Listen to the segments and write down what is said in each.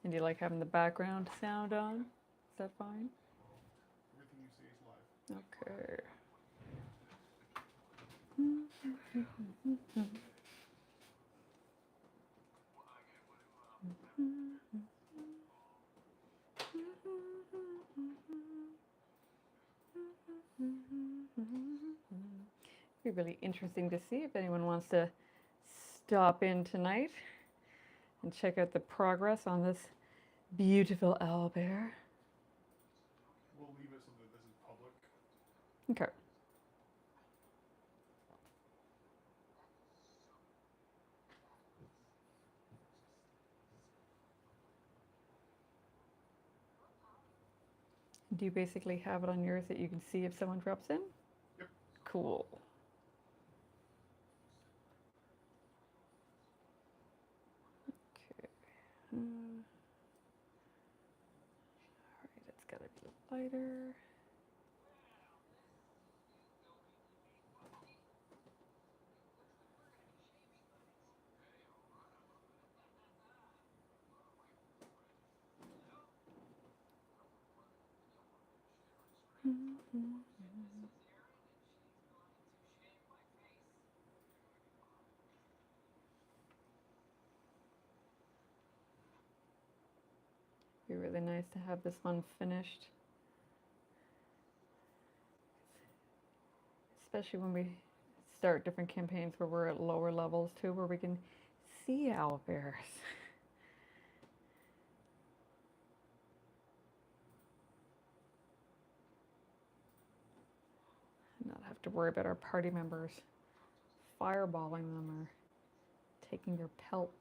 And do you like having the background sound on? Is that fine? Everything you say is live. Okay. It'd be really interesting to see if anyone wants to stop in tonight and check out the progress on this beautiful owlbear. We'll leave it so that this is public. Okay. Do you basically have it on yours that you can see if someone drops in? Yep. Cool. Okay. All right, it's got to be lighter. It'd be really nice to have this one finished. Especially when we start different campaigns where we're at lower levels too, where we can see owlbears. Not have to worry about our party members fireballing them or taking their pelts.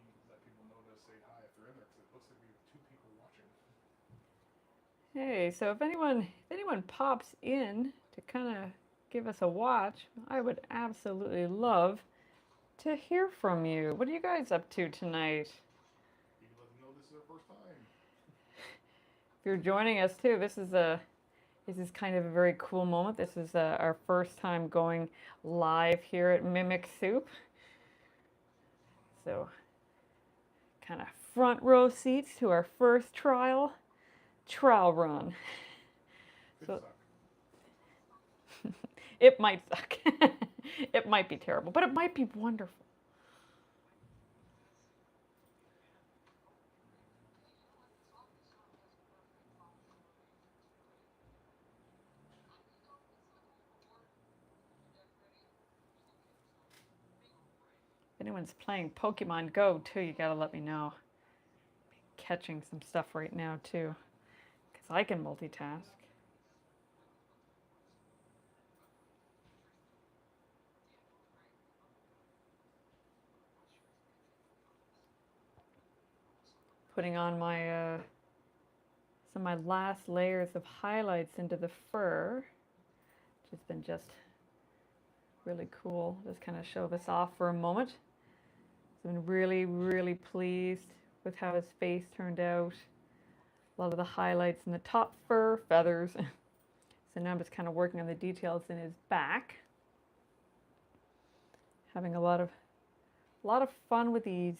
Maybe let people know to say hi if they're in there, because it looks like we have 2 people watching. Hey, so if anyone pops in to kind of give us a watch, I would absolutely love to hear from you. What are you guys up to tonight? Maybe let them know this is their first time. If you're joining us too, this is kind of a very cool moment. This is our first time going live here at Mimic Soup. So, kind of front row seats to our first trial run. Could So suck. it might suck. It might be terrible, but it might be wonderful. If anyone's playing Pokemon Go too, you gotta let me know. Catching some stuff right now too, because I can multitask. Putting on my some of my last layers of highlights into the fur, which has been just really cool. Just kind of show this off for a moment. So I'm really, really pleased with how his face turned out. A lot of the highlights in the top fur, feathers. So now I'm just kind of working on the details in his back. Having a lot of fun with these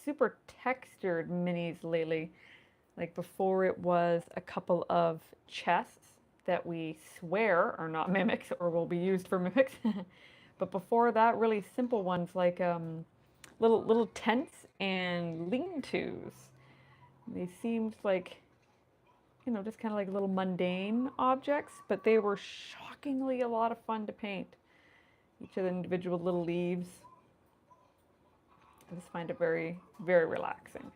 super textured minis lately. Like before it was a couple of chests that we swear are not mimics or will be used for mimics. But before that, really simple ones like little tents and lean-tos. They seemed like, you know, just kind of like little mundane objects, but they were shockingly a lot of fun to paint. Each of the individual little leaves. I just find it very, very relaxing.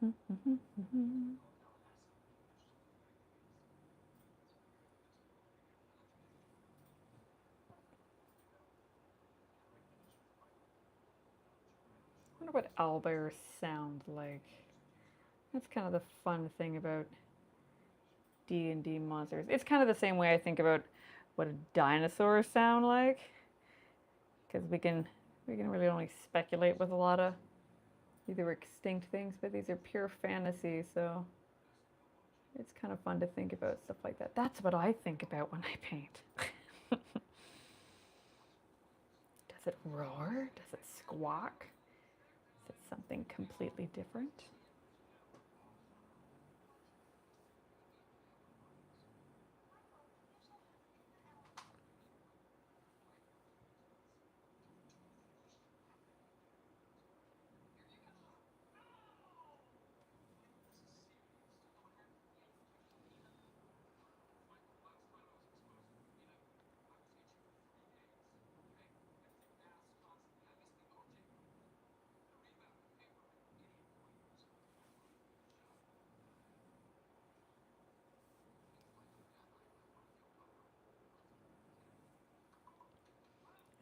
I wonder what owlbears sound like. That's kind of the fun thing about D&D monsters. It's kind of the same way I think about what dinosaurs sound like, because we can really only speculate with a lot of either extinct things, but these are pure fantasy, so it's kind of fun to think about stuff like that. That's what I think about when I paint. Does it roar? Does it squawk? Is it something completely different?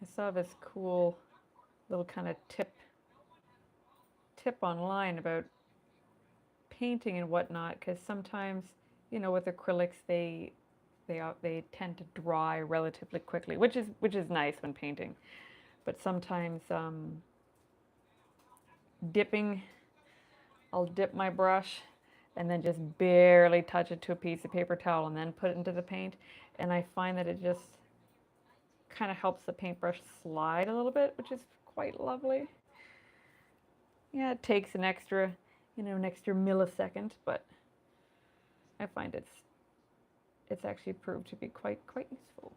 I saw this cool little kind of tip online about painting and whatnot, because sometimes, you know, with acrylics they tend to dry relatively quickly, which is nice when painting. But sometimes dipping, I'll dip my brush and then just barely touch it to a piece of paper towel and then put it into the paint, and I find that it just kind of helps the paintbrush slide a little bit, which is quite lovely. Yeah, it takes an extra, you know, an extra millisecond, but I find it's actually proved to be quite useful.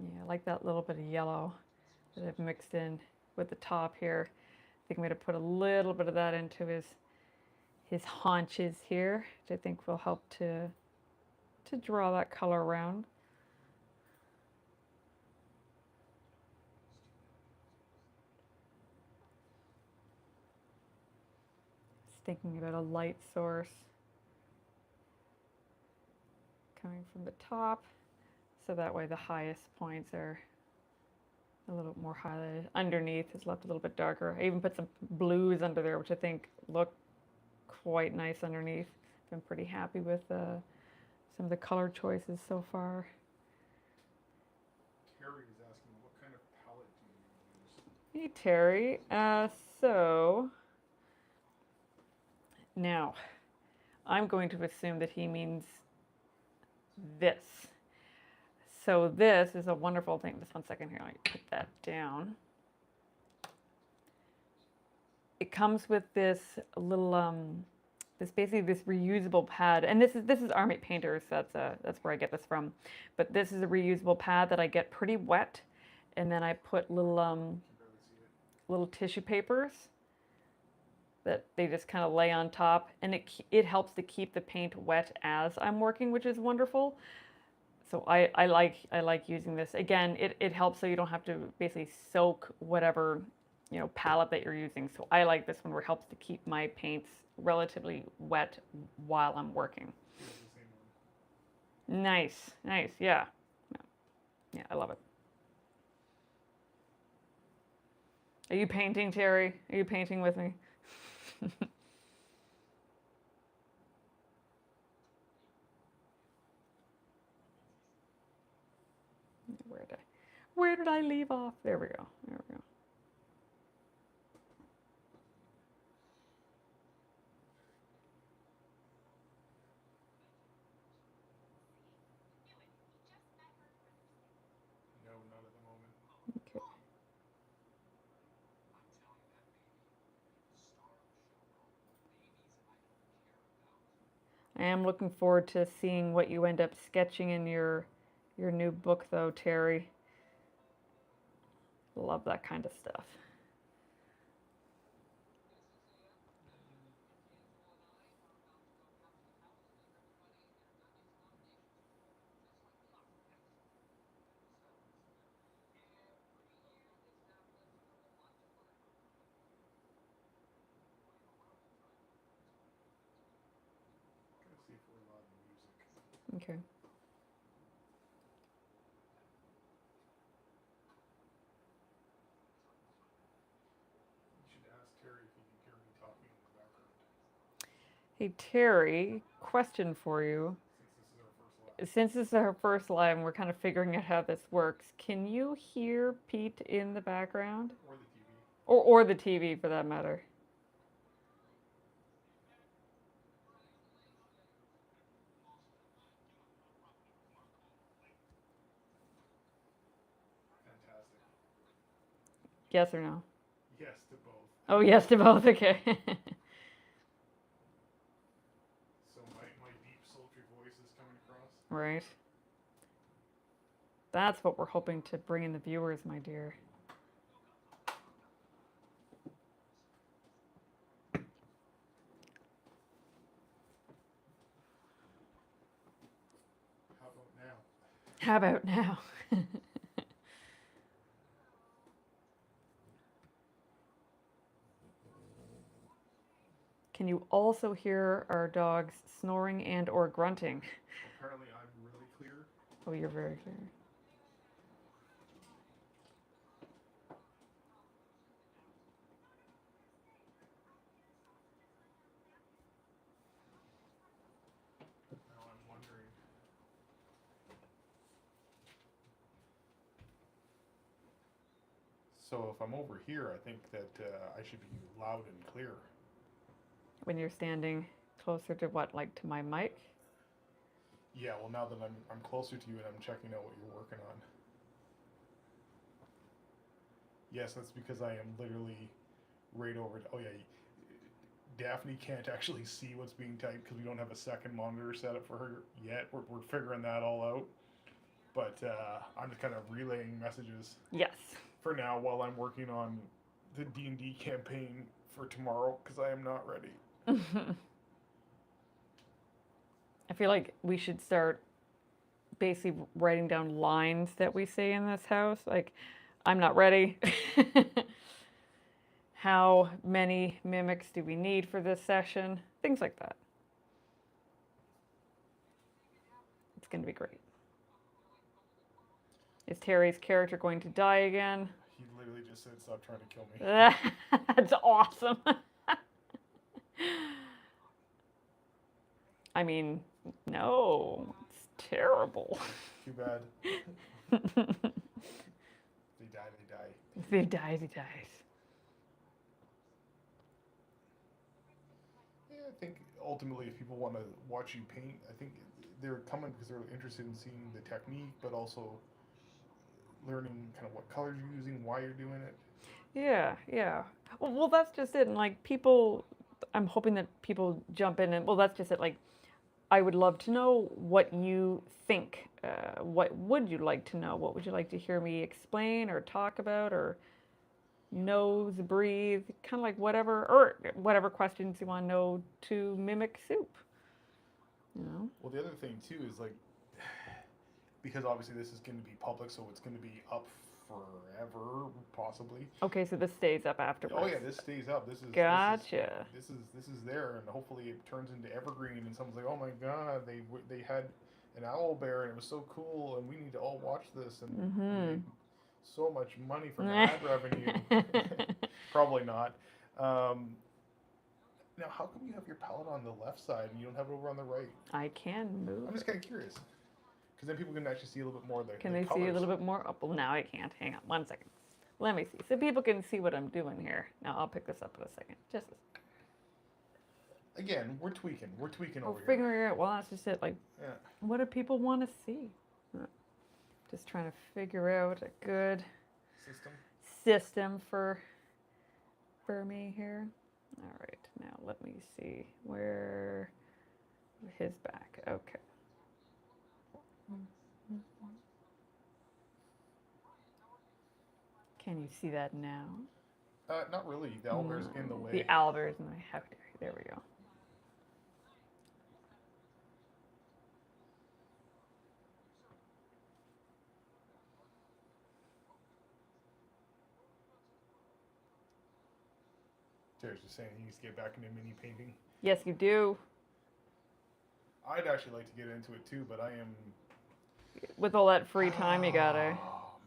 Yeah, I like that little bit of yellow that I've mixed in with the top here. I think I'm going to put a little bit of that into his haunches here, which I think will help to draw that color around. Just thinking about a light source coming from the top, so that way the highest points are a little more highlighted. Underneath is left a little bit darker. I even put some blues under there, which I think look quite nice underneath. Been pretty happy with some of the color choices so far. Terry is asking, what kind of palette do you use? Hey Terry, so now I'm going to assume that he means this. So this is a wonderful thing. Just one second here, let me put that down. it comes with this little this basically this reusable pad, and this is Army Painters. That's where I get this from. But this is a reusable pad that I get pretty wet, and then I put Can barely see it. little tissue papers that they just kind of lay on top, and it helps to keep the paint wet as I'm working, which is wonderful. So I like using this. Again, it helps so you don't have to basically soak whatever palette that you're using. So I like this one where it helps to keep my paints relatively wet while I'm working. Here's the same one. Nice, nice, yeah, yeah, I love it. Are you painting, Terry? Are you painting with me? Where did where did I leave off? There we go. There we go. No, not at the moment. Okay. I am looking forward to seeing what you end up sketching in your new book, though, Terry. Love that kind of stuff. Gotta see if we're allowed music. Okay. You should ask Terry if he can hear me talking in the background. Hey, Terry, question for you. Since this is our first live. Since this is our first live and we're kind of figuring out how this works, can you hear Pete in the background? Or the TV. Or the TV for that matter? Fantastic. Yes or no? Yes to both. Oh, yes to both. Okay. So my deep sultry voice is coming across. Right. That's what we're hoping to bring in the viewers, my dear. How about now? How about now? Can you also hear our dogs snoring and or grunting? Apparently I'm really clear. Oh, you're very clear. Now I'm wondering. So if I'm over here, I think that I should be loud and clear. When you're standing closer to what, like to my mic? Yeah, well now that I'm closer to you and I'm checking out what you're working on. Yes, that's because I am literally right over. Oh yeah, Daphne can't actually see what's being typed because we don't have a second monitor set up for her yet. We're figuring that all out. But I'm just kind of relaying messages Yes. for now while I'm working on the D&D campaign for tomorrow because I am not ready. I feel like we should start basically writing down lines that we say in this house. Like, I'm not ready. How many mimics do we need for this session? Things like that. It's going to be great. Is Terry's character going to die again? He literally just said, "Stop trying to kill me." That's awesome. I mean, no, it's terrible. Too bad. They die, they die. If he dies, he dies. Yeah, I think ultimately, if people want to watch you paint, I think they're coming because they're interested in seeing the technique, but also learning kind of what colors you're using, why you're doing it. Yeah, yeah. Well, that's just it. And like people, I'm hoping that people jump in and, well, that's just it. Like, I would love to know what you think. What would you like to know? What would you like to hear me explain or talk about or nose, breathe, kind of like whatever, or whatever questions you want to know to mimic soup, you know? Well, the other thing too is like because obviously this is going to be public, so it's going to be up forever, possibly. Okay, so this stays up Oh afterwards. yeah, this stays up. This is Gotcha. this is there, and hopefully it turns into evergreen, and someone's like, oh my god, they had an owl bear, and it was so cool, and we need to all watch this, and we Mm-hmm. made so much money from ad revenue. Probably not. Um, Now, how come you have your palette on the left side and you don't have it over on the right? I can move I'm just it. kind of curious. Because then people can actually see a little bit more of Can the they see a colors. little bit more? Oh, well, now I can't. Hang on 1 second. Let me see. So people can see what I'm doing here. Now I'll pick this up in a second. Just a second. Again, we're tweaking. We're tweaking We're over here. figuring out. Well, that's just it. Like, Yeah. what do people want to see? Just trying to figure out a good System. system for me here. All right, now let me see where his back. Okay. Can you see that now? Not really. The owlbear's in the No, way. the owlbear's in the way. How dare you. There we go. Terry's just saying he needs to get back into mini painting. Yes, you do. I'd actually like to get into it too, but I am. With all that free time you got, Oh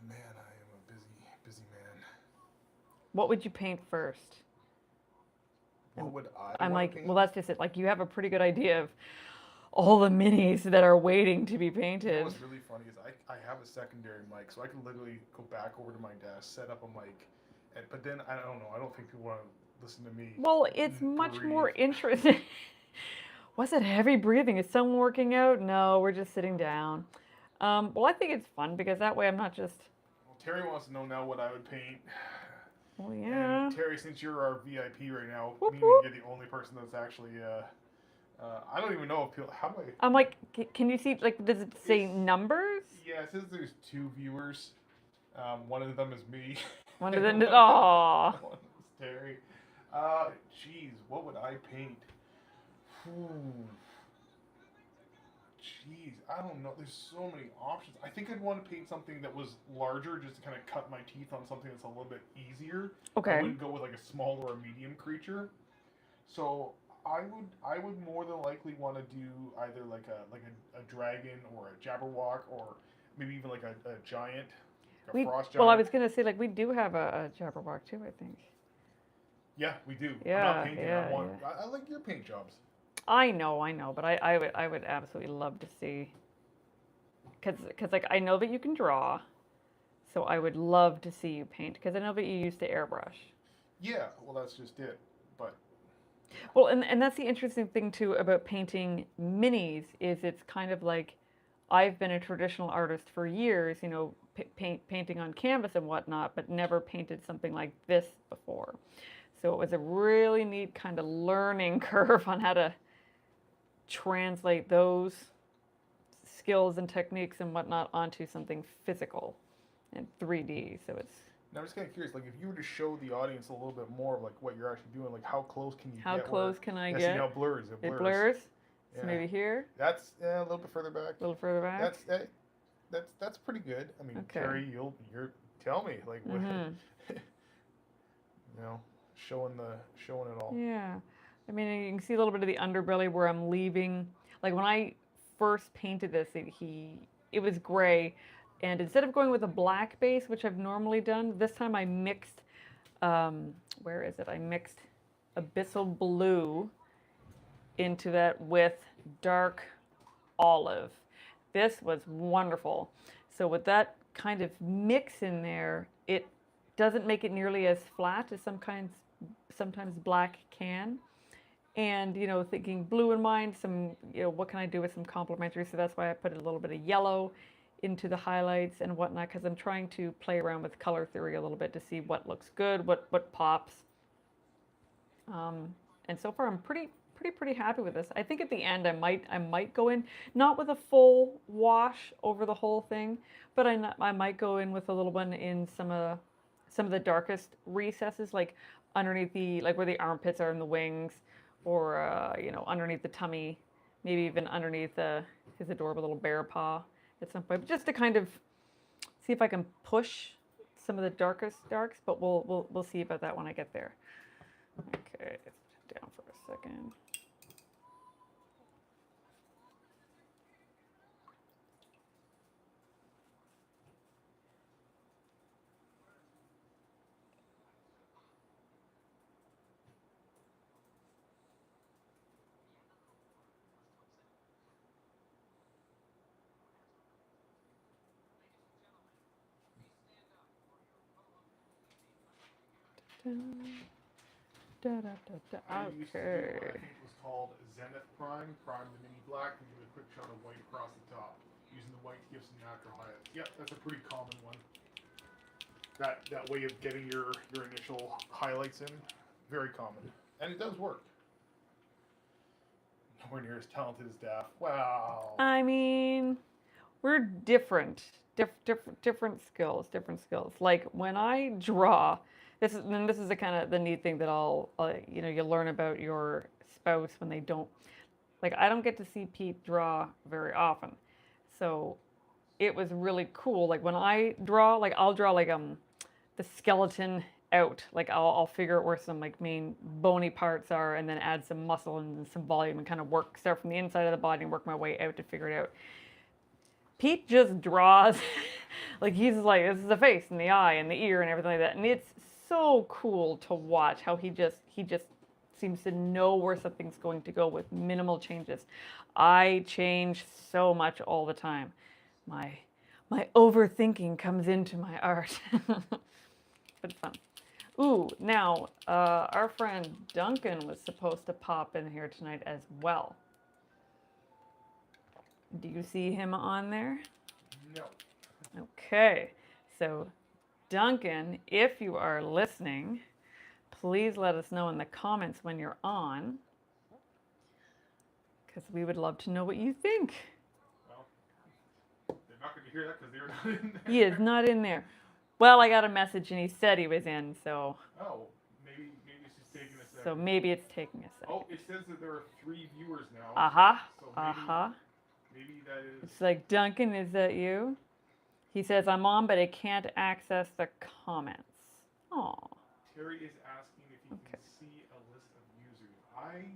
man, I am a busy man. what would you paint first? What would I'm wanna like, paint? well, that's just it. Like, you have a pretty good idea of all the minis that are waiting to be You know painted. what's really funny is I have a secondary mic, so I can literally go back over to my desk, set up a mic, but then I don't know. I don't think people want to listen to me. Well, it's much breathe. more interesting. Was it heavy breathing? Is someone working out? No, we're just sitting down. Well, I think it's fun because that way I'm not just. Well, Terry wants to know now what I would paint. Well, yeah. And Terry, since you're our VIP right now, Whoop, meaning whoop. you're the only person that's actually. I don't even know if people. How do I? I'm like, can you see? Like, does it say It's- numbers? Yeah, it says there's 2 viewers. One of them is me. One of them. Aw. One is Terry. Jeez, what would I paint? Jeez, I don't know. There's so many options. I think I'd want to paint something that was larger, just to kind of cut my teeth on something that's a little bit easier. I Okay. wouldn't go with like a small or a medium creature. So I would more than likely want to do either like a dragon or a jabberwock or maybe even like a giant, like a We. frost giant. Well, I was gonna say like we do have a jabberwock too. I think. Yeah, we do. I'm Yeah, not painting. yeah, I want. I like your paint jobs. I know, but I would absolutely love to see. Cause like I know that you can draw, so I would love to see you paint. Cause I know that you used to airbrush. Yeah, well that's just it. But Well, and that's the interesting thing too about painting minis is it's kind of like I've been a traditional artist for years, you know, painting on canvas and whatnot, but never painted something like this before. So it was a really neat kind of learning curve on how to translate those skills and techniques and whatnot onto something physical and 3D. So it's now I'm just kind of curious, like if you were to show the audience a little bit more of like what you're actually doing, like how close can you how get? close can I Yeah, get? see now it blurs. It blurs. It blurs. So Yeah. maybe here, That's a little bit further back. a little further back. That's pretty good. I mean, Okay. Terry, you're tell me like what Mhm. you know, showing it all. Yeah. I mean, you can see a little bit of the underbelly where I'm leaving. Like when I first painted this, it was gray, and instead of going with a black base, which I've normally done, this time I mixed. Where is it? I mixed abyssal blue into that with dark olive. This was wonderful. So with that kind of mix in there, it doesn't make it nearly as flat as sometimes black can. And you know, thinking blue in mind, some what can I do with some complementary? So that's why I put a little bit of yellow into the highlights and whatnot because I'm trying to play around with color theory a little bit to see what looks good, what pops. And so far I'm pretty happy with this. I think at the end I might go in not with a full wash over the whole thing, but I might go in with a little one in some of the darkest recesses, like underneath the like where the armpits are and the wings, or underneath the tummy, maybe even underneath his adorable little bear paw at some point, just to kind of see if I can push some of the darkest darks. But we'll see about that when I get there. Okay, it's down for a second. Da, da, da, da. I used to do Okay. what I think was called Zenith Prime. Prime the mini black and give it a quick shot of white across the top. Using the white to give some natural highlights. Yep, that's a pretty common one. That way of getting your initial highlights in, very common. And it does work. Nowhere near as talented as Daph. Wow. I mean, we're different. Different skills. Different skills. Like when I draw, this is the kind of the neat thing that you learn about your spouse when they don't. Like I don't get to see Pete draw very often, so it was really cool. Like when I draw, like I'll draw like the skeleton out. Like I'll figure out where some like main bony parts are, and then add some muscle and some volume, and kind of start from the inside of the body and work my way out to figure it out. Pete just draws, like he's like this is the face and the eye and the ear and everything like that, and it's so cool to watch how he just seems to know where something's going to go with minimal changes. I change so much all the time. My overthinking comes into my art. But it's fun. Ooh, now our friend Duncan was supposed to pop in here tonight as well. Do you see him on there? No. Okay, so Duncan, if you are listening, please let us know in the comments when you're on, because we would love to know what you think. Well, they're not going to hear that because they're not in there. He is not in there. Well, I got a message and he said he was in, so. Oh, maybe it's just taking a second. So maybe it's taking a second. Oh, it says that there are 3 viewers now. Uh-huh. Maybe that is. It's like, Duncan, is that you? He says, I'm on, but I can't access the comments. Aw. Terry is asking if you can see a list of users. I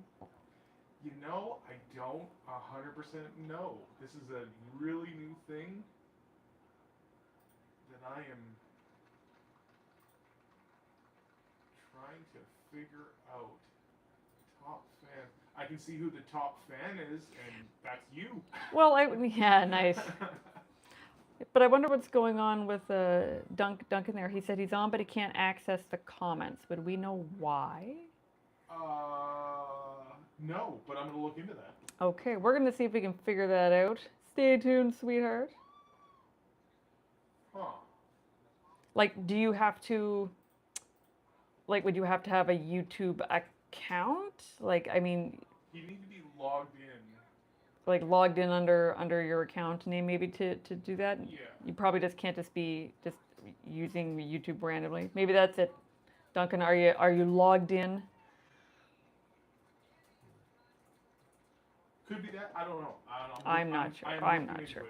don't 100% know. This is a really new thing that I am trying to figure out. Top fan. I can see who the top fan is, and that's you. Well, yeah, nice. But I wonder what's going on with Duncan there. He said he's on, but he can't access the comments. Would we know why? No, but I'm going to look into that. Okay, we're going to see if we can figure that out. Stay tuned, sweetheart. Huh. Like, do you have to, like, would you have to have a YouTube account? Like, I mean... You need to be logged in. Like, logged in under your account name, maybe, to do that? Yeah. You probably just can't be using YouTube randomly. Maybe that's it. Duncan, are you logged in? Could be that. I don't know. I'm not sure. I'm not sure.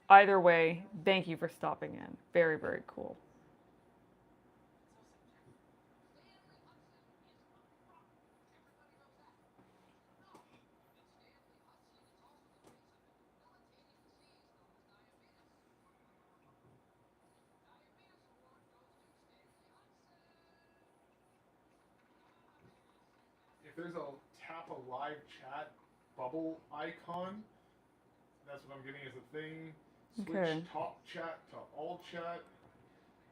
Either way, thank you for stopping in. Very, very cool. If there's a tap a live chat bubble icon, that's what I'm getting as a thing. Switch top chat to all chat.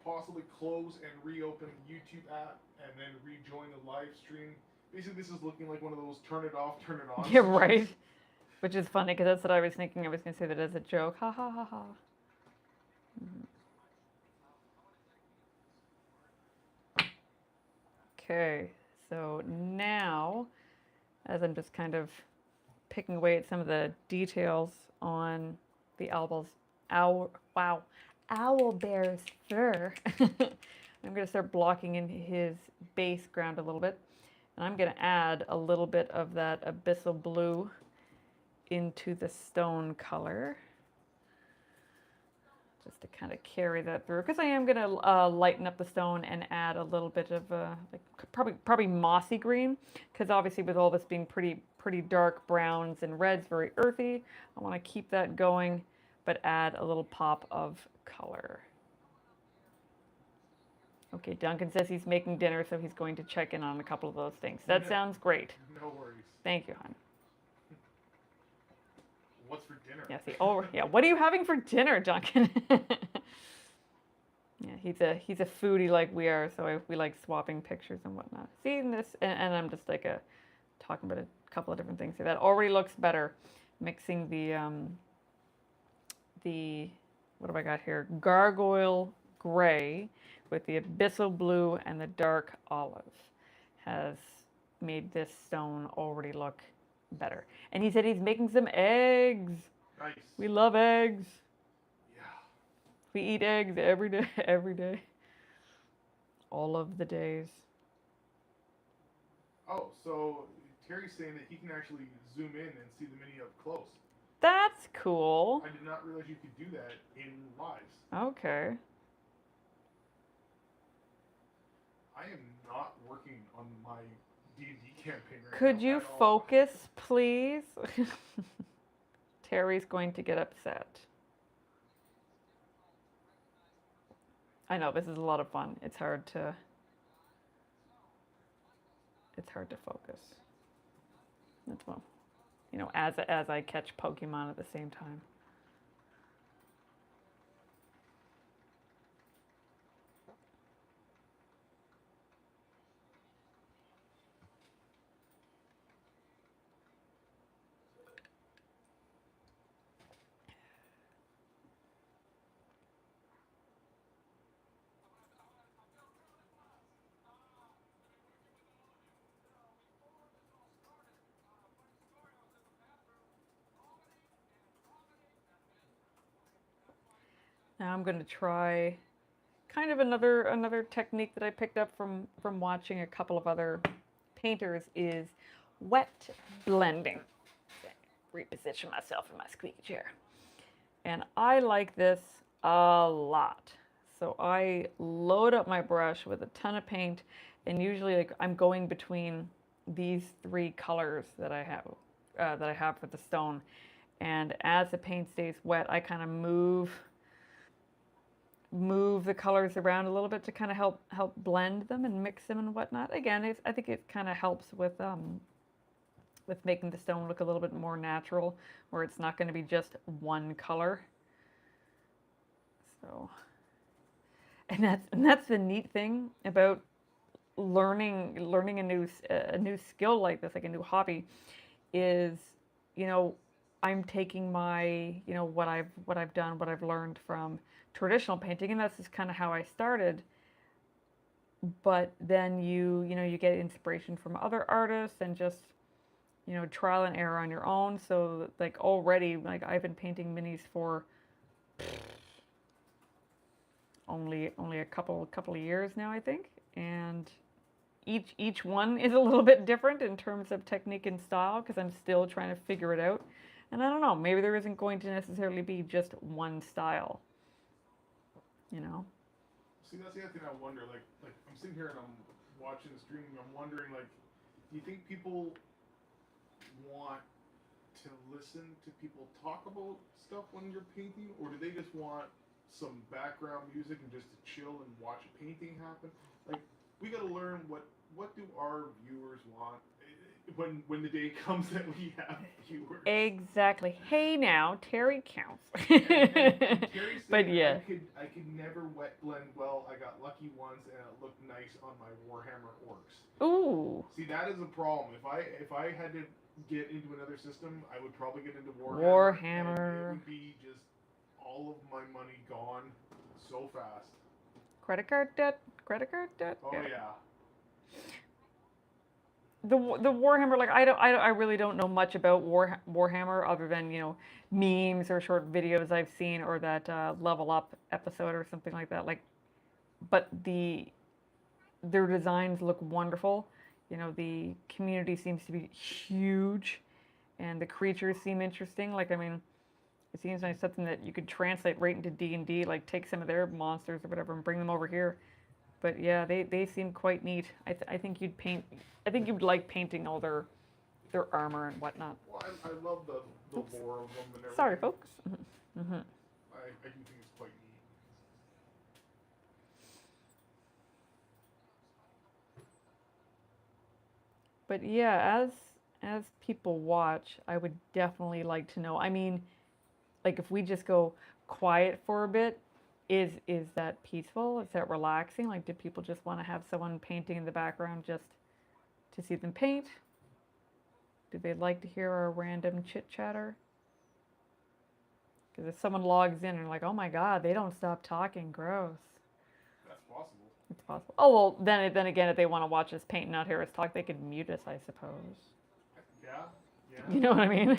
Possibly close and reopen the YouTube app and then rejoin the live stream. Basically, this is looking like one of those turn it off, turn it on. Yeah, right. Which is funny because that's what I was thinking. I was going to say that as a joke. Ha ha ha ha. Mhm. Okay, so now, as I'm just kind of picking away at some of the details on the wow, owl bear's fur, I'm going to start blocking in his base ground a little bit. And I'm going to add a little bit of that abyssal blue into the stone color, just to kind of carry that through. Because I am going to lighten up the stone and add a little bit of like probably mossy green. Because obviously with all this being pretty dark browns and reds, very earthy, I want to keep that going, but add a little pop of color. Okay, Duncan says he's making dinner, so he's going to check in on a couple of those things. That sounds great. No worries. Thank you, hon. What's for dinner? Yeah, see, oh, yeah. What are you having for dinner, Duncan? Yeah, he's a foodie like we are, so we like swapping pictures and whatnot. See this, and I'm just like talking about a couple of different things here. That already looks better. Mixing the what have I got here? Gargoyle gray with the abyssal blue and the dark olive has made this stone already look better. And he said he's making some eggs. Nice. We love eggs. Yeah. We eat eggs every day, every day. All of the days. Oh, so Terry's saying that he can actually zoom in and see the mini up close. That's cool. I did not realize you could do that in lives. Okay. I am not working on my D&D campaign right Could now you at all. focus, please? Terry's going to get upset. I know this is a lot of fun. It's hard to focus. That's well, as I catch Pokemon at the same time. Now I'm going to try kind of another technique that I picked up from watching a couple of other painters is wet blending. Reposition myself in my squeaky chair. And I like this a lot. So I load up my brush with a ton of paint, and usually like I'm going between these three colors that I have for the stone. And as the paint stays wet, I kind of move the colors around a little bit to kind of help blend them and mix them and whatnot. Again, I think it kind of helps with making the stone look a little bit more natural, where it's not going to be just one color. So, and that's the neat thing about learning a new skill like this, like a new hobby, is you know I'm taking my what I've done, what I've learned from traditional painting, and that's just kind of how I started. But then you get inspiration from other artists and just trial and error on your own. So like already, like I've been painting minis for only a couple of years now, I think, and each one is a little bit different in terms of technique and style because I'm still trying to figure it out. And I don't know, maybe there isn't going to necessarily be just one style, you know. See, that's the other thing I wonder. Like I'm sitting here and I'm watching the stream. And I'm wondering, like, do you think people want to listen to people talk about stuff when you're painting, or do they just want some background music and just to chill and watch a painting happen? Like, we got to learn what do our viewers want. when the day comes that we have viewers. Exactly. Hey now, Terry counts. And Terry's But saying yeah. I could never wet blend well. I got lucky once and it looked nice on my Warhammer orcs. Ooh. See, that is a problem. If I had to get into another system, I would probably get into Warhammer, and it Warhammer. would be just all of my money gone so fast. Credit card debt. Credit card debt. Oh yeah. The Warhammer, like I really don't know much about Warhammer other than memes or short videos I've seen or that Level Up episode or something like that. Like, but their designs look wonderful. The community seems to be huge, and the creatures seem interesting. Like, I mean, it seems like something that you could translate right into D&D. Like, take some of their monsters or whatever and bring them over here. But yeah, they seem quite neat. I think you'd paint. I think you'd like painting all their armor and whatnot. Well, I love the lore of them and everything. Sorry, folks. I do think it's quite neat. But yeah, as people watch, I would definitely like to know. I mean, like if we just go quiet for a bit, is that peaceful? Is that relaxing? Like, do people just want to have someone painting in the background just to see them paint? Do they like to hear our random chit chatter? Because if someone logs in and like, oh my God, they don't stop talking, gross. That's possible. It's possible. Oh well, then again, if they want to watch us paint and not hear us talk, they could mute us, I suppose. Yeah. Yeah. You know what I mean? Yeah.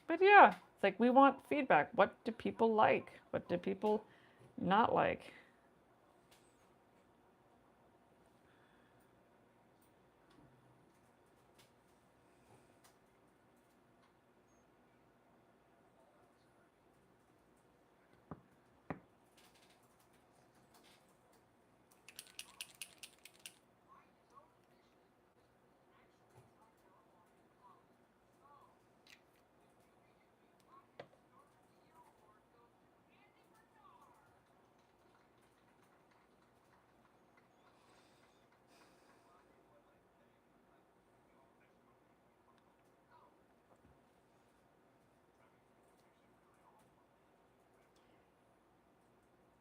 But yeah, it's like we want feedback. What do people like? What do people not like?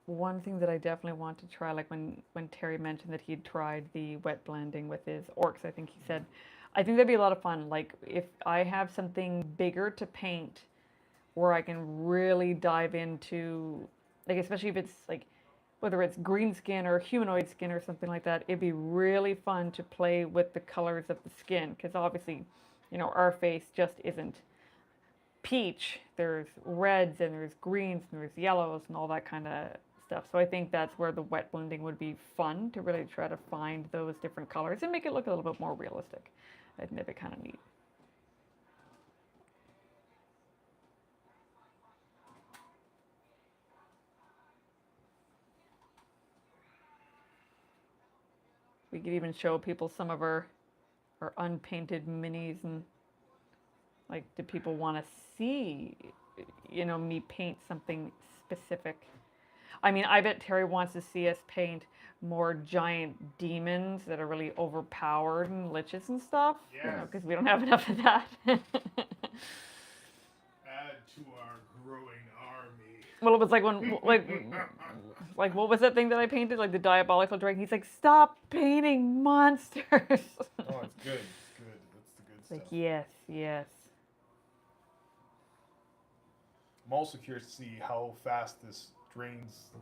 One thing that I definitely want to try, like when Terry mentioned that he'd tried the wet blending with his orcs, I think he said, I think that'd be a lot of fun. Like if I have something bigger to paint, where I can really dive into, like especially if it's like whether it's green skin or humanoid skin or something like that, it'd be really fun to play with the colors of the skin because obviously, our face just isn't peach. There's reds and there's greens and there's yellows and all that kind of stuff. So I think that's where the wet blending would be fun to really try to find those different colors and make it look a little bit more realistic. I think that'd be kind of neat. We could even show people some of our unpainted minis and like, do people want to see, me paint something specific? I mean, I bet Terry wants to see us paint more giant demons that are really overpowered and liches and stuff. Yes. Because we don't have enough of that. Add to our growing army. Well, it was like when, like what was that thing that I painted? Like the diabolical dragon. He's like, stop painting monsters. Oh, it's good. It's good. That's the good stuff. Like, yes, yes. I'm also curious to see how fast this drains the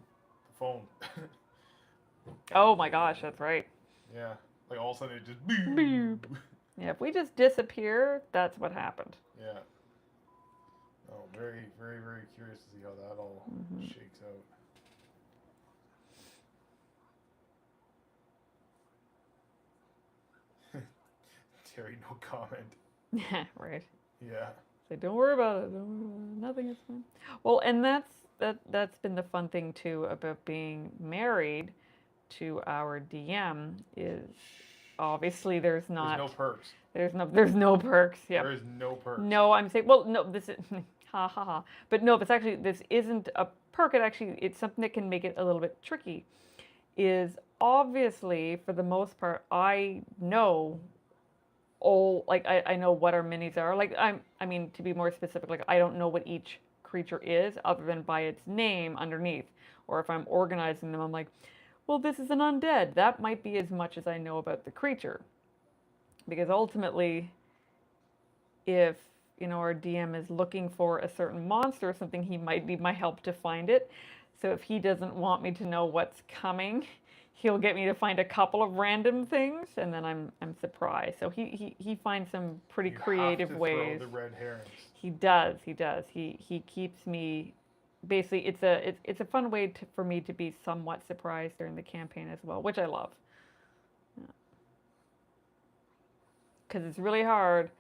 phone. Oh my gosh, that's right. Yeah. Like all of a sudden it just boom. Boop. Yeah, if we just disappear, that's what happened. Yeah. Oh, very, very, very curious to see how that all shakes out. Terry, no comment. Yeah, right. Yeah. Say, don't worry about it. Don't worry about it. Nothing is fine. Well, and that's been the fun thing too about being married to our DM is obviously there's not There's no perks. there's no perks. Yeah. There is no perks. No, I'm saying well no this is ha ha ha. But no, it's actually this isn't a perk. It's something that can make it a little bit tricky. Is obviously for the most part I know all, like I know what our minis are. Like I mean, to be more specific, like I don't know what each creature is other than by its name underneath. Or if I'm organizing them, I'm like, well, this is an undead. That might be as much as I know about the creature. Because ultimately, if our DM is looking for a certain monster or something, he might need my help to find it. So if he doesn't want me to know what's coming, he'll get me to find a couple of random things, and then I'm surprised. So he finds some pretty You have creative to throw ways. the red herrings. He does. He does. He keeps me. Basically, it's a fun way for me to be somewhat surprised during the campaign as well, which I love. Because it's really hard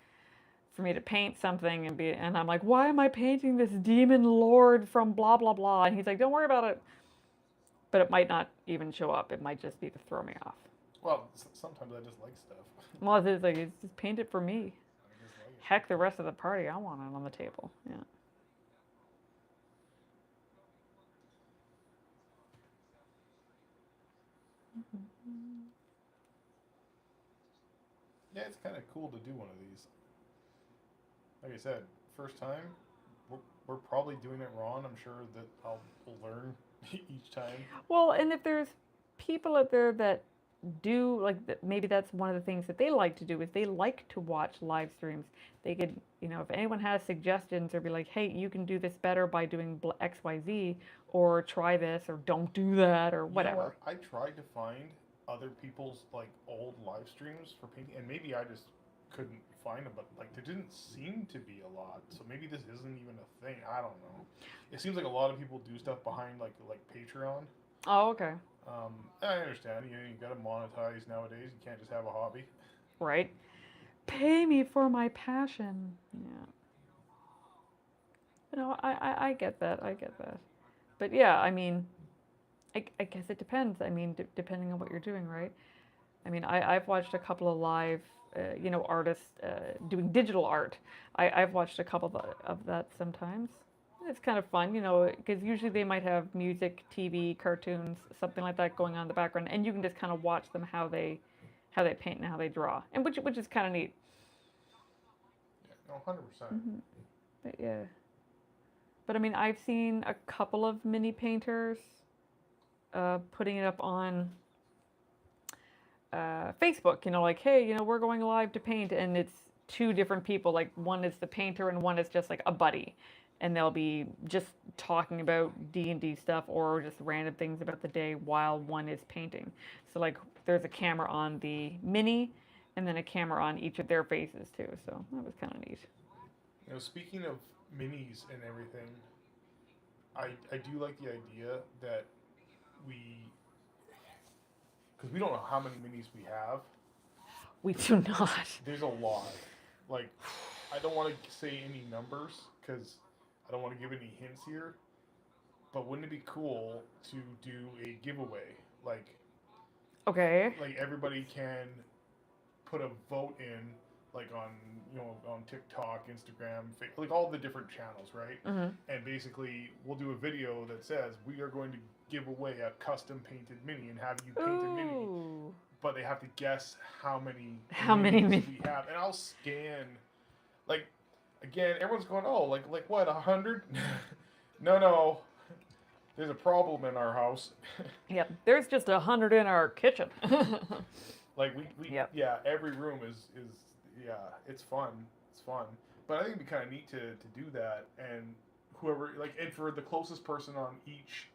for me to paint something and I'm like, why am I painting this demon lord from blah blah blah? And he's like, don't worry about it. But it might not even show up. It might just be to throw me off. Well, sometimes I just like stuff. Well, it's like, it's just paint it for me. I just like it. Heck, the rest of the party, I want it on the table. Yeah. Yeah, it's kind of cool to do one of these. Like I said, first time, we're probably doing it wrong. I'm sure that I'll learn each time. Well, and if there's people out there that do like that, maybe that's one of the things that they like to do is they like to watch live streams. They could, if anyone has suggestions or be like, hey, you can do this better by doing XYZ, or try this, or don't do that, or You know whatever. what? I tried to find other people's like old live streams for painting, and maybe I just couldn't find them. But like, there didn't seem to be a lot. So maybe this isn't even a thing. I don't know. It seems like a lot of people do stuff behind like Patreon. Oh, okay. I understand. You got to monetize nowadays. You can't just have a hobby. Right. Pay me for my passion. Yeah. I get that. I get that. But yeah, I mean, I guess it depends. I mean, depending on what you're doing, right? I mean, I've watched a couple of live, artists doing digital art. I've watched a couple of that sometimes. It's kind of fun, because usually they might have music, TV, cartoons, something like that going on in the background, and you can just kind of watch them how they paint and how they draw, and which is kind of neat. Yeah, no, 100%. But yeah. But I mean, I've seen a couple of mini painters putting it up on Facebook, like, hey, we're going live to paint, and it's two different people. Like, one is the painter, and one is just like a buddy, and they'll be just talking about D&D stuff or just random things about the day while one is painting. So like, there's a camera on the mini, and then a camera on each of their faces too. So that was kind of neat. Speaking of minis and everything, I do like the idea that we, because we don't know how many minis we have. We do not. There's a lot. Like, I don't want to say any numbers because I don't want to give any hints here. But wouldn't it be cool to do a giveaway? Okay. Like everybody can put a vote in, like on TikTok, Instagram, like all the different channels, right? Mm-hmm. And basically, we'll do a video that says we are going to give away a custom painted mini and have you paint a mini, Ooh. but they have to guess how many minis we have, and I'll scan. Like, again, everyone's going, oh, like what, 100? No, there's a problem in our house. Yep. There's just 100 in our kitchen. Like we Yep. yeah, every room is yeah, it's fun. It's fun. But I think it'd be kind of neat to do that, and whoever, like, and for the closest person on each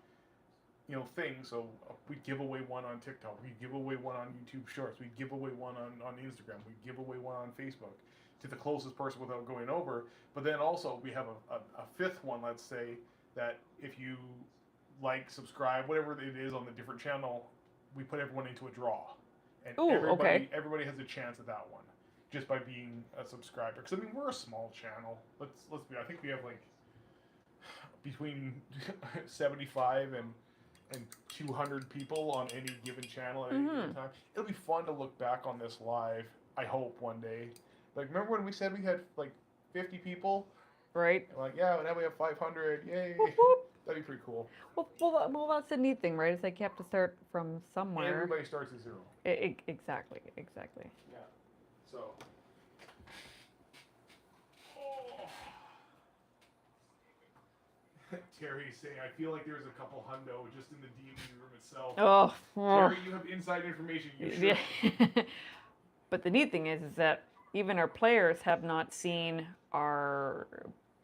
thing. So we give away one on TikTok, we give away one on YouTube Shorts, we give away one on Instagram, we give away one on Facebook to the closest person without going over. But then also we have a fifth one, let's say, that if you like, subscribe, whatever it is on the different channel, we put everyone into a draw, and Ooh, okay. everybody has a chance at that one just by being a subscriber. Because I mean, we're a small channel. Let's be. I think we have like between 75 and 200 people on any given channel at any given time. It'll be fun to look back on this live. I hope one day. Like, remember when we said we had like 50 people? Right. And like, yeah, now we have 500. Yay! Whoop, whoop. That'd be pretty cool. Well, that's the neat thing, right? It's like you have to start from somewhere. Everybody starts at zero. Exactly. Yeah. So, Terry's saying, I feel like there's a couple hundo just in the D&D room itself. Oh, Terry, you have inside information. You should. yeah. But the neat thing is that even our players have not seen our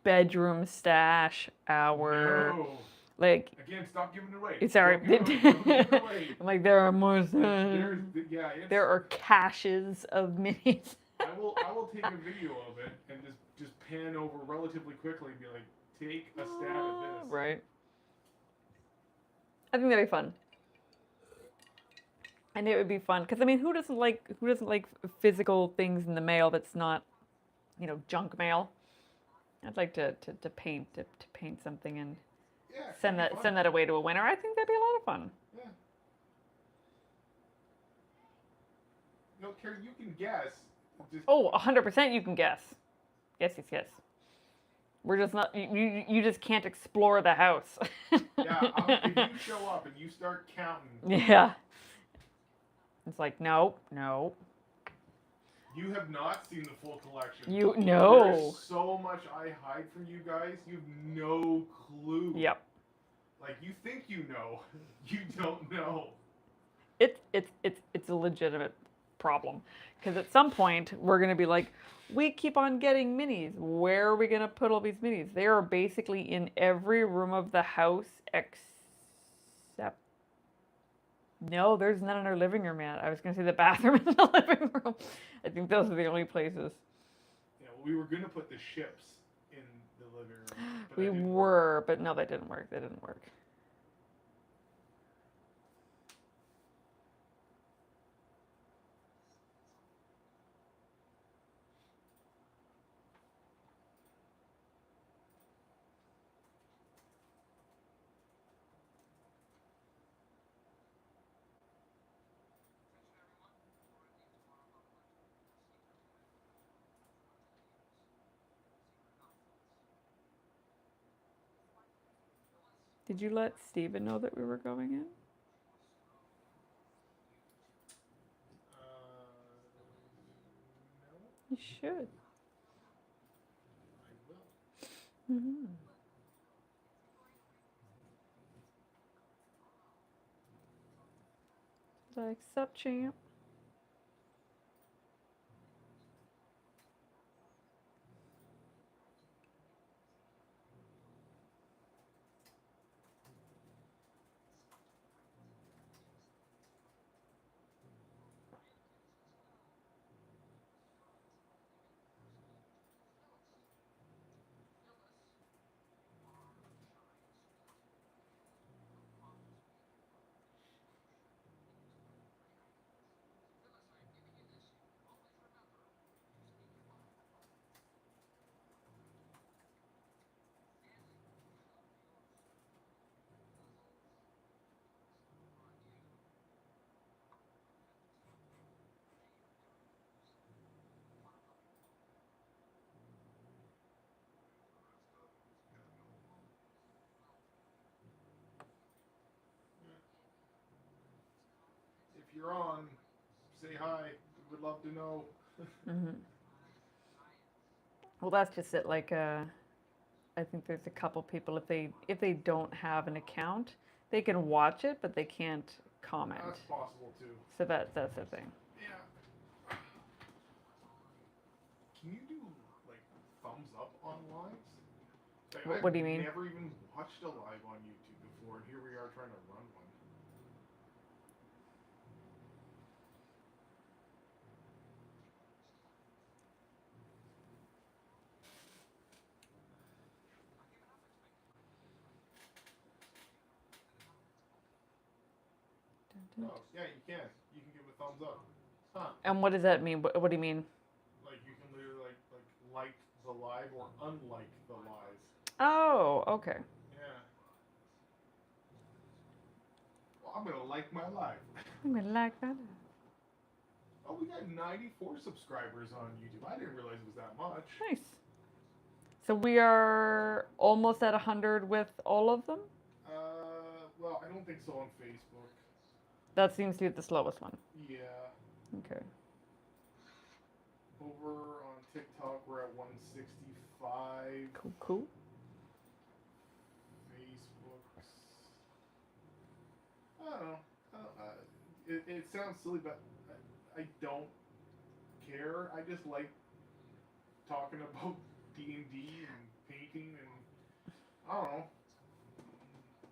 bedroom stash, our No. like. Again, stop giving it away. Sorry, Don't give it away. I'm like there are more. There are caches of minis. I will take a video of it and just pan over relatively quickly and be like, take a stab at this. Right. I think that'd be fun. And it would be fun because I mean, who doesn't like physical things in the mail that's not, junk mail? I'd like to paint something and send that away to a winner. I think that'd be a lot of fun. Yeah. No, Carrie, you can guess. Oh, 100% you can guess. Yes. We're just not. You just can't explore the house. Yeah. If you show up and you start counting. Yeah. It's like no. You have not seen the full collection. No. There's so much I hide from you guys. You've no clue. Yep. Like you think you know, you don't know. It's a legitimate problem because at some point we're gonna be like, we keep on getting minis. Where are we gonna put all these minis? They are basically in every room of the house except. No, there's none in our living room yet. I was going to say the bathroom and the living room. I think those are the only places. Yeah, well, we were going to put the ships in the living room. We were, but no, that didn't work. That didn't work. Did you let Steven know that we were going in? No. You should. I will. Mm-hmm. Did I accept, champ? If you're on, say hi. We would love to know. Mm-hmm. Well, that's just it. Like, I think there's a couple people if they don't have an account, they can watch it, but they can't comment. That's possible too. So that's the thing. Yeah. Can you do like thumbs up on lives? Like, What do you mean? I've never even watched a live on YouTube before, and here we are trying to run one. Oh, yeah, you can. You can give a thumbs up. Huh. And what does that mean? What do you mean? Like you can literally like the live or unlike the live. Oh, okay. Yeah. Well, I'm gonna like my live. I'm gonna like that. Oh, we got 94 subscribers on YouTube. I didn't realize it was that much. Nice. So we are almost at 100 with all of them? Well, I don't think so on Facebook. That seems to be the slowest one. Yeah. Okay. Over on TikTok, we're at 165. Cool. I don't know. It sounds silly, but I don't care. I just like talking about D&D and painting, and I don't know.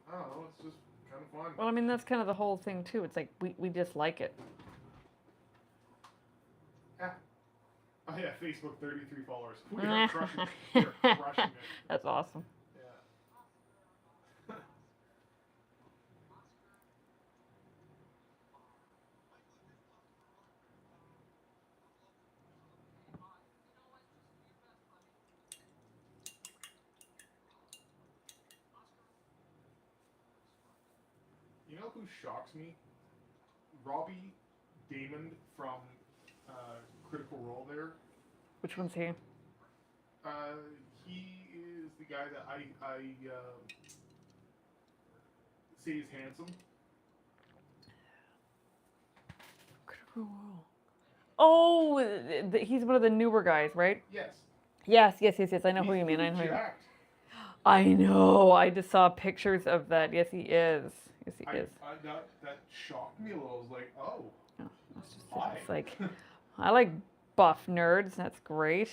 I don't know. It's just kind of fun. Well, I mean, that's kind of the whole thing too. It's like we just like it. Ah. Oh yeah, Facebook 33 followers. We are crushing it. We are crushing it. That's awesome. Yeah. You know who shocks me? Robbie Damon from Critical Role there. Which one's he? Uh, he is the guy that I say is handsome. Critical Role. Oh, he's one of the newer guys, right? Yes. Yes, yes, yes, yes. I know who He's you mean. I know who you mean. jacked. I know. I just saw pictures of that. Yes, he is. Yes, he is. That shocked me a little. I was like, oh, Oh, it's just hi. it's like I like buff nerds. That's great.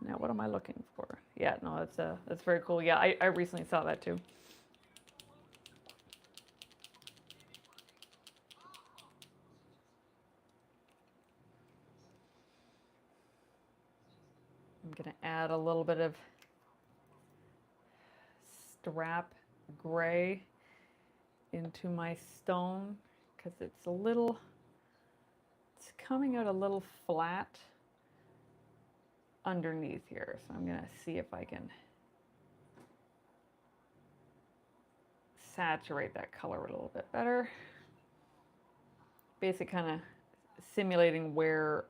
Now, what am I looking for? Yeah, no, that's very cool. Yeah, I recently saw that too. I'm gonna add a little bit of strap gray into my stone because it's coming out a little flat underneath here. So I'm gonna see if I can saturate that color a little bit better. Basically kind of simulating where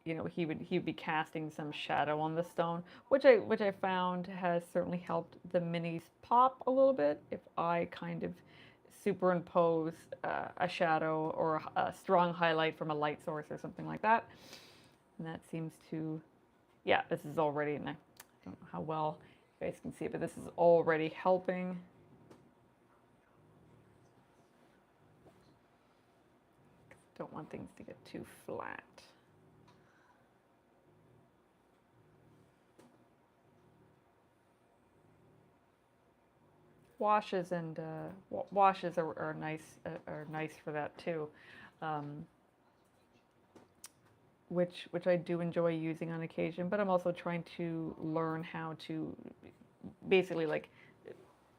he would be casting some shadow on the stone, which I found has certainly helped the minis pop a little bit if I kind of superimpose a shadow or a strong highlight from a light source or something like that. And that seems to, yeah, this is already, and I don't know how well you guys can see it, but this is already helping. Don't want things to get too flat. Washes and washes are nice for that too, um, which I do enjoy using on occasion. But I'm also trying to learn how to basically like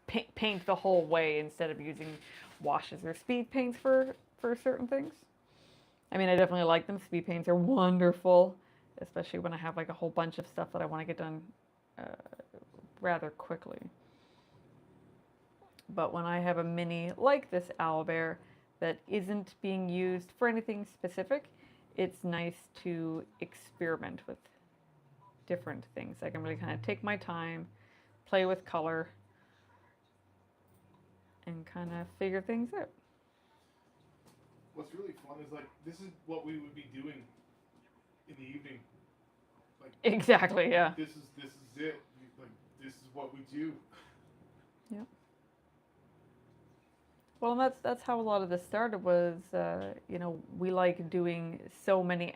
paint the whole way instead of using washes or speed paints for certain things. I mean, I definitely like them. Speed paints are wonderful, especially when I have like a whole bunch of stuff that I want to get done uh, rather quickly. But when I have a mini like this owlbear that isn't being used for anything specific, it's nice to experiment with different things. I can really kind of take my time, play with color, and kind of figure things out. What's really fun is like this is what we would be doing in the evening. Like Exactly, yeah. This is it. Like this is what we do. Yep. Well, and that's how a lot of this started. Was we like doing so many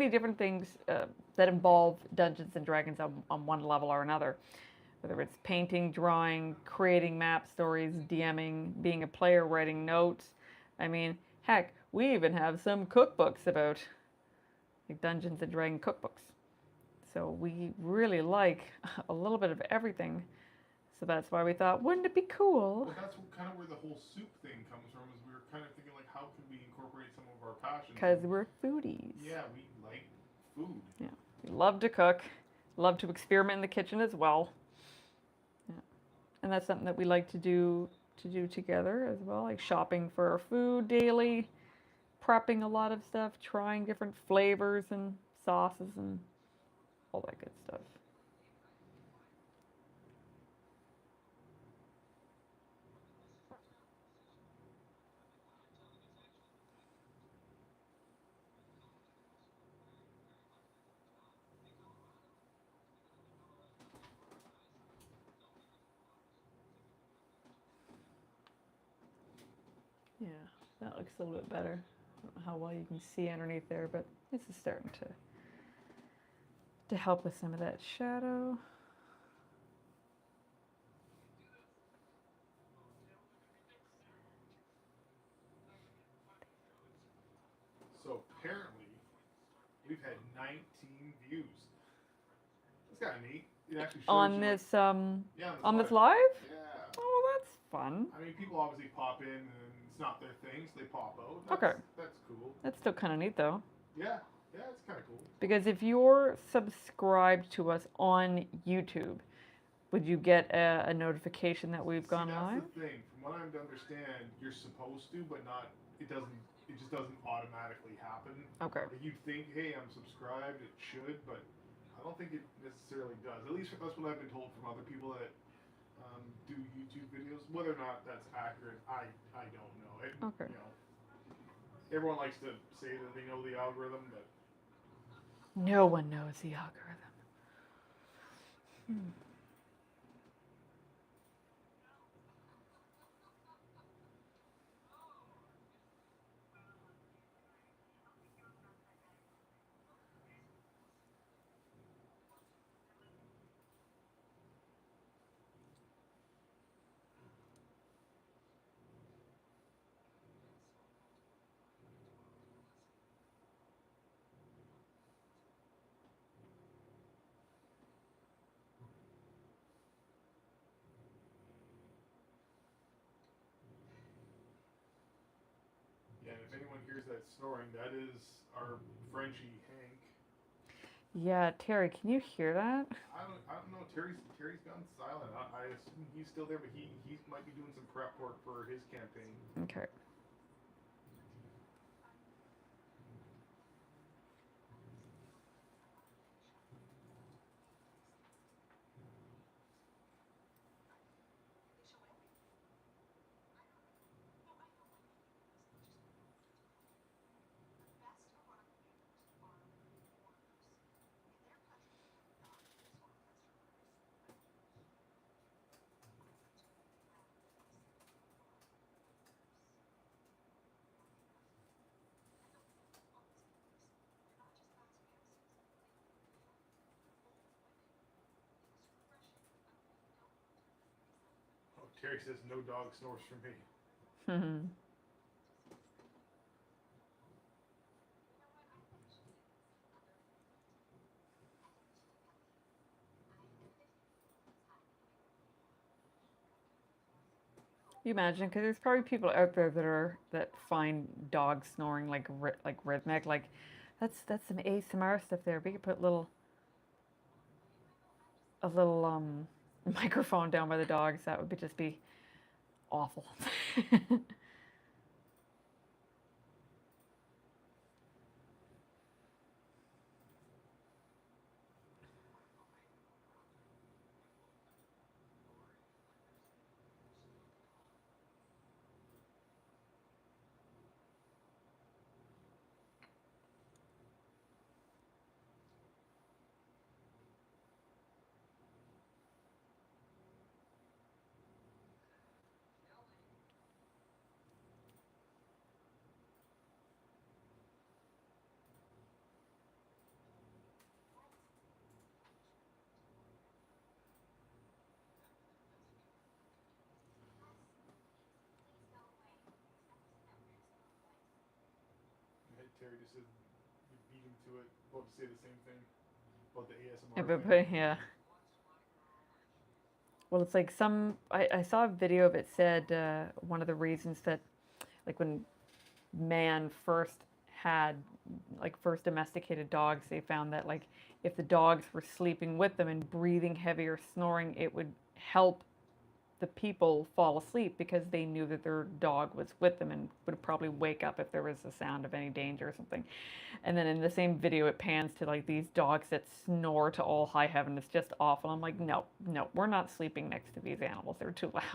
different things that involve Dungeons and Dragons on one level or another. Whether it's painting, drawing, creating map stories, DMing, being a player, writing notes. I mean, heck, we even have some cookbooks about like Dungeons and Dragons cookbooks. So we really like a little bit of everything. So that's why we thought, wouldn't it be cool? Well, that's kind of where the whole soup thing comes from. Is we were kind of thinking like, how could we incorporate some of our passions? Because we're foodies. Yeah, we like food. Yeah, we love to cook, love to experiment in the kitchen as well. Yeah, and that's something that we like to do together as well, like shopping for our food daily, prepping a lot of stuff, trying different flavors and sauces and all that good stuff. Yeah, that looks a little bit better. I don't know how well you can see underneath there, but this is starting to help with some of that shadow. So apparently, we've had 19 views. That's kind of neat. It actually shows On you like, this yeah, on this live. live? Yeah. Oh, that's fun. I mean, people obviously pop in and it's not their thing, so they pop out. Okay, That's cool. that's still kind of neat though. Yeah, yeah, it's kind of cool. Because if you're subscribed to us on YouTube, would you get a notification that we've See, gone that's live? the thing. From what I'm to understand, you're supposed to, but not. It doesn't. It just doesn't automatically happen. Okay. Like you'd think, hey, I'm subscribed. It should, but I don't think it necessarily does. At least that's what I've been told from other people that do YouTube videos. Whether or not that's accurate, I don't know. Okay. You know, everyone likes to say that they know the algorithm, but No one knows the algorithm. Hmm. yeah. And if anyone hears that snoring, that is our Frenchie Hank. Yeah, Terry, can you hear that? I don't know. Terry's gone silent. I assume he's still there, but he might be doing some prep work for his campaign. Okay. Oh, Terry says no dog snores for me. You imagine, because there's probably people out there that find dog snoring like rhythmic, like that's some ASMR stuff there. We could put a little microphone down by the dogs. That would just be awful. Terry just said you beat him to it. About to say the same thing about the Yeah, ASMR thing. but yeah. Well, it's like I saw a video of it said one of the reasons that, like, when man first had, like, first domesticated dogs, they found that, like, if the dogs were sleeping with them and breathing heavy or snoring, it would help the people fall asleep because they knew that their dog was with them and would probably wake up if there was a sound of any danger or something. And then in the same video, it pans to like these dogs that snore to all high heaven. It's just awful. I'm like, no, no, we're not sleeping next to these animals. They're too loud. I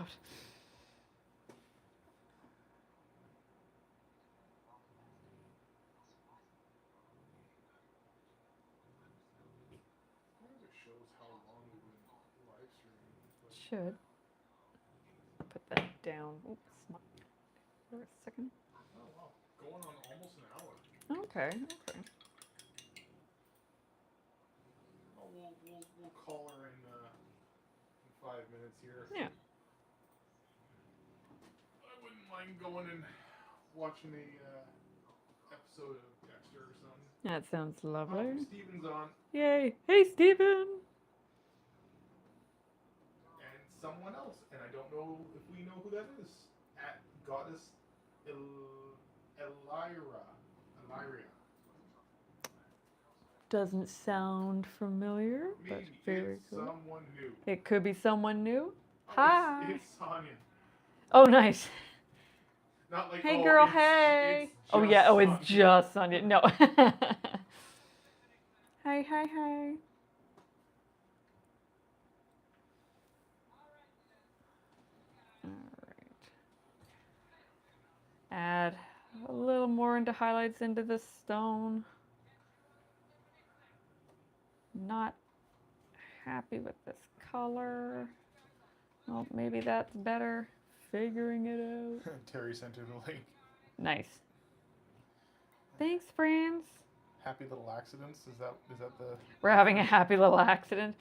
wonder if it shows how long we've been live streaming. But Should put that down. Oops. for a second. Oh wow, going on almost an hour. Okay, okay. Oh, we'll call her in 5 minutes here. Yeah. I wouldn't mind going and watching a episode of Dexter or something. That sounds lovely. Steven's on. Yay. Hey, Steven. And someone else, and I don't know if we know who that is. At Goddess Elira. Doesn't sound familiar, but Maybe very it's cool. someone new. It could be someone new. Oh, Hi. It's Sonya. Oh, nice. Not like, Hey, oh, girl, it's, hey. it's Oh, just yeah. Oh, Sonya. it's just Sonya. No. Hey, hey, hey. All right. Add a little more into highlights into this stone. Not happy with this color. Well, maybe that's better. Figuring it out. Terry sent her the link. Nice. Thanks, friends. Happy little accidents. Is that the? We're having a happy little accident.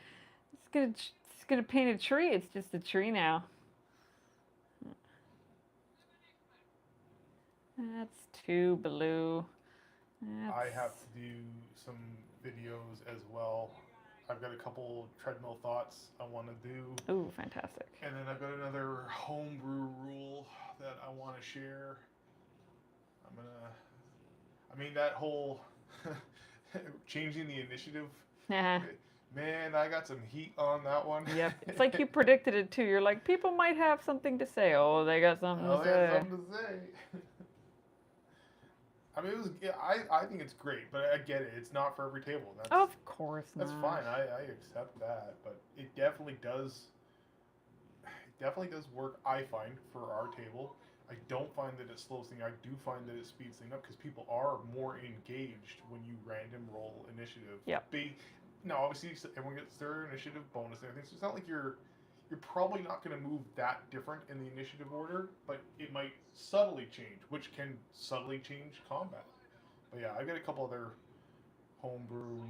It's gonna paint a tree. It's just a tree now. That's too blue. I have to do some videos as well. I've got a couple treadmill thoughts I want to do. Ooh, fantastic. And then I've got another homebrew rule that I want to share. I mean, that whole changing the initiative. Man, I got some heat on that one. Yep. It's like you predicted it too. You're like, people might have something to say. Oh, they got something to They say. got something to say. I mean, I think it's great, but I get it. It's not for every table. Of course not. That's fine. I accept that, but it definitely does. It definitely does work. I find for our table. I don't find that it slows things. I do find that it speeds things up because people are more engaged when you random roll initiative. Yep. Now, obviously, everyone gets their initiative bonus and everything, so it's not like you're probably not going to move that different in the initiative order, but it might subtly change, which can subtly change combat. But yeah, I've got a couple other homebrew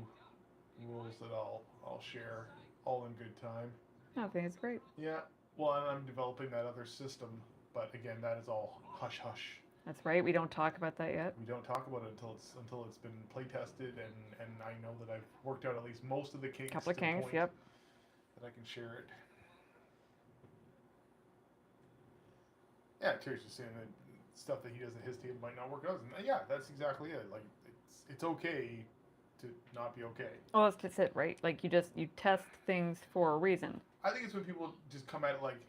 rules that I'll share, all in good time. I think it's great. Yeah, well, and I'm developing that other system, but again, that is all hush hush. That's right. We don't talk about that yet. We don't talk about it until it's been play tested, and I know that I've worked out at least most of the kinks. Couple of kinks, yep. That I can share it. Yeah, Terry's just saying that stuff that he does at his table might not work out. And yeah, that's exactly it. Like it's okay to not be okay. Well, that's just it, right? Like you test things for a reason. I think it's when people just come at it like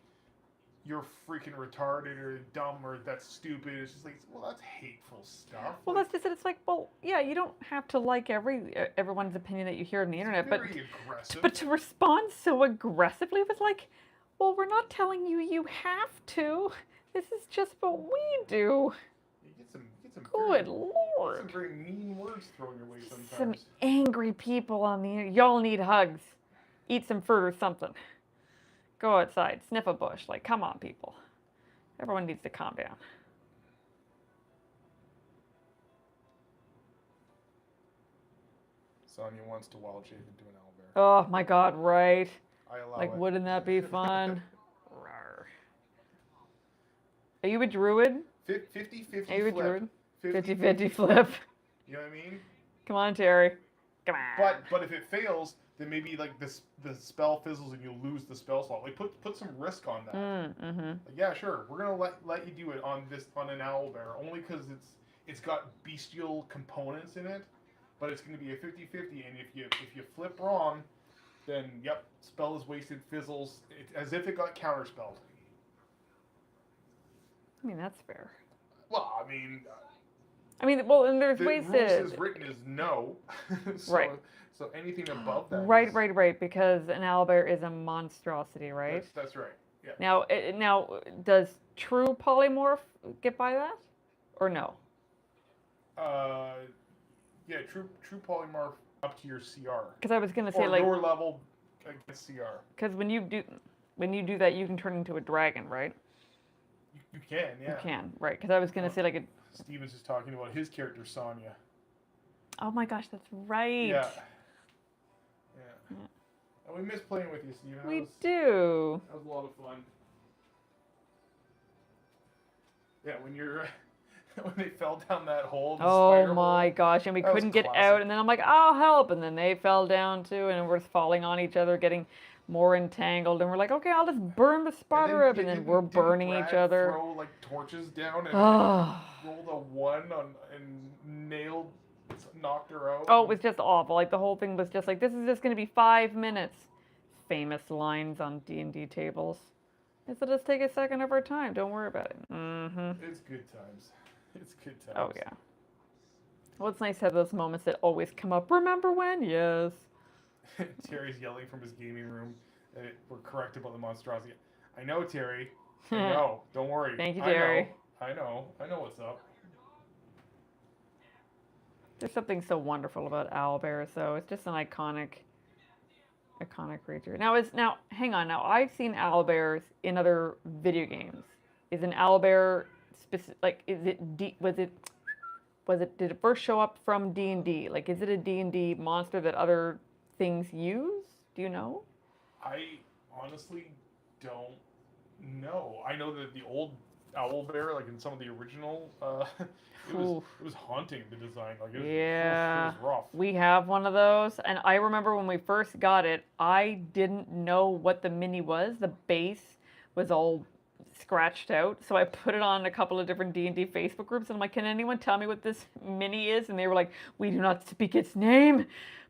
you're freaking retarded or dumb or that's stupid. It's just like, well, that's hateful stuff. Well, that's just it. It's like, well, yeah, you don't have to like everyone's opinion that you hear on the internet, but aggressive. But to respond so aggressively was like, well, we're not telling you have to. This is just what we do. You get some Good very, Lord. some very mean words thrown your way sometimes. Some angry people on the internet. Y'all need hugs. Eat some fruit or something. Go outside. Sniff a bush. Like, come on, people. Everyone needs to calm down. Sonya wants to wild shape into an owlbear. Oh, my God, right. I allow Like, it. wouldn't that be fun? Rawr. Are you a druid? 50-50 Are you a flip. druid? 50-50 50-50 flip. You know what I mean? Come on, Terry. Come on. But if it fails, then maybe like the spell fizzles and you'll lose the spell slot. Like put some risk on that. Mm-hmm. Like, yeah, sure, we're gonna let you do it on an owlbear only because it's got bestial components in it, but it's gonna be a 50-50, and if you flip wrong, then yep, spell is wasted, fizzles. It's as if it got counterspelled. I mean, that's fair. Well, well, and there's the ways rules to... as written is no. So, right. So anything above that. Right. Because an owlbear is a monstrosity, right? That's right. Yeah. Now, does true polymorph get by that, or no? Yeah, true polymorph up to your CR. Because I was gonna say or like lower level against CR. Because when you do that, you can turn into a dragon, right? You You can, yeah. You can, right? Because I was gonna say like a. Steven's just talking about his character Sonya. Oh my gosh, that's right. Yeah. Yeah. And we miss playing with you, Steven. We do. That was a lot of fun. Yeah, when you're when they fell down that hole. The Oh my hole, gosh, and we couldn't get out, and then I'm like, I'll help, and then they fell down too, and we're falling on each other, getting more entangled, and we're like, okay, I'll just burn the spider up, and then we're burning each other. Throw like torches down and rolled a 1 and knocked her out. Oh, it was just awful. Like the whole thing was just like, this is just going to be 5 minutes. Famous lines on D&D tables. It's just take a second of our time. Don't worry about it. It's good times. It's good times. Oh yeah. Well, it's nice to have those moments that always come up. Remember when? Yes. Terry's yelling from his gaming room. We're correct about the monstrosity. I know, Terry. I know. Don't worry. Thank you, Terry. I know what's up. There's something so wonderful about Owlbear, so it's just an iconic creature. Now hang on. Now I've seen owlbears in other video games. Is an owlbear specific? Like, is it did it first show up from D&D? Like, is it a D&D monster that other things use? Do you know? I honestly don't know. I know that the old Owlbear, like in some of the original, it was haunting, the design. Like it was rough. We have one of those, and I remember when we first got it, I didn't know what the mini was. The base was all scratched out, so I put it on a couple of different D&D Facebook groups, and I'm like, can anyone tell me what this mini is? And they were like, we do not speak its name.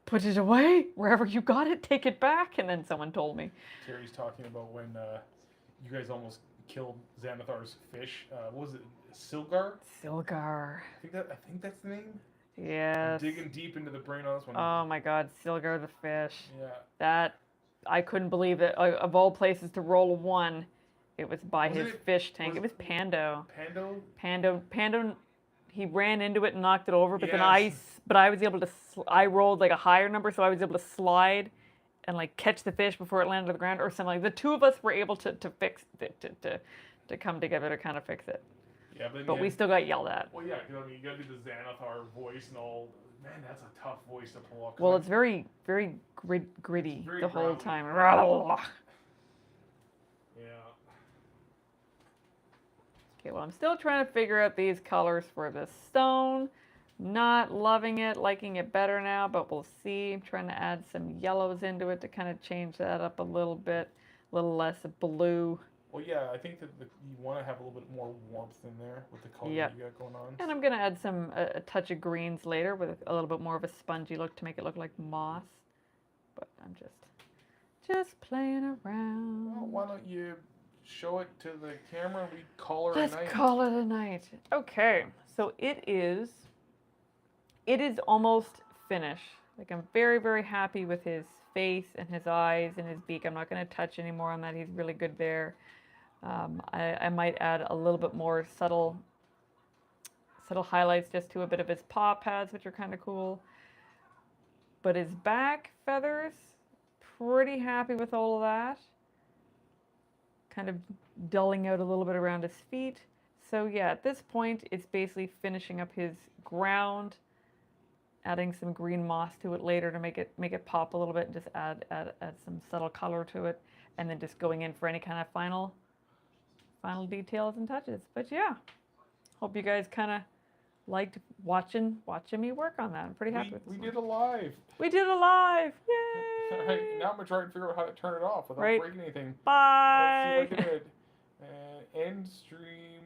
Put it away. Wherever you got it, take it back. And then someone told me. Terry's talking about when you guys almost killed Xanathar's fish. What was it? Silgar? Silgar. I think that's the name. Yes. I'm digging deep into the brain on this one. Oh my God, Silgar the fish. Yeah. That, I couldn't believe it. Of all places to roll a 1, it was by his fish tank. It was Pando. Pando. He ran into it and knocked it over, but then I was able to. I rolled like a higher number, so I was able to slide and like catch the fish before it landed on the ground or something. Like the two of us were able to fix it, to come together to kind of fix it. Yeah, but we still got yelled at. Well, yeah, because I mean, you got to do the Xanathar voice and all. Man, that's a tough voice to pull off. Well, it's very, very gritty the whole time. Yeah. Okay, well, I'm still trying to figure out these colors for the stone. Not loving it, liking it better now, but we'll see. I'm trying to add some yellows into it to kind of change that up a little bit, a little less blue. Well, yeah, I think that you want to have a little bit more warmth in there with the color you got going on. And I'm going to add a touch of greens later with a little bit more of a spongy look to make it look like moss. But I'm just playing around. Well, why don't you show it to the camera and we call her a night? Let's call it a night. Okay, so it is almost finished. Like, I'm very, very happy with his face and his eyes and his beak. I'm not going to touch any more on that. He's really good there. I might add a little bit more subtle highlights just to a bit of his paw pads, which are kind of cool. But his back feathers, pretty happy with all of that. Kind of dulling out a little bit around his feet. So yeah, at this point, it's basically finishing up his ground, adding some green moss to it later to make it pop a little bit, and just add some subtle color to it, and then just going in for any kind of final details and touches. But yeah, hope you guys kind of liked watching me work on that. I'm pretty happy with this. We did a live. We did a live. Yay! All right, now I'm gonna try and figure out how to turn it off without breaking anything. Bye. Let's see if I can end stream.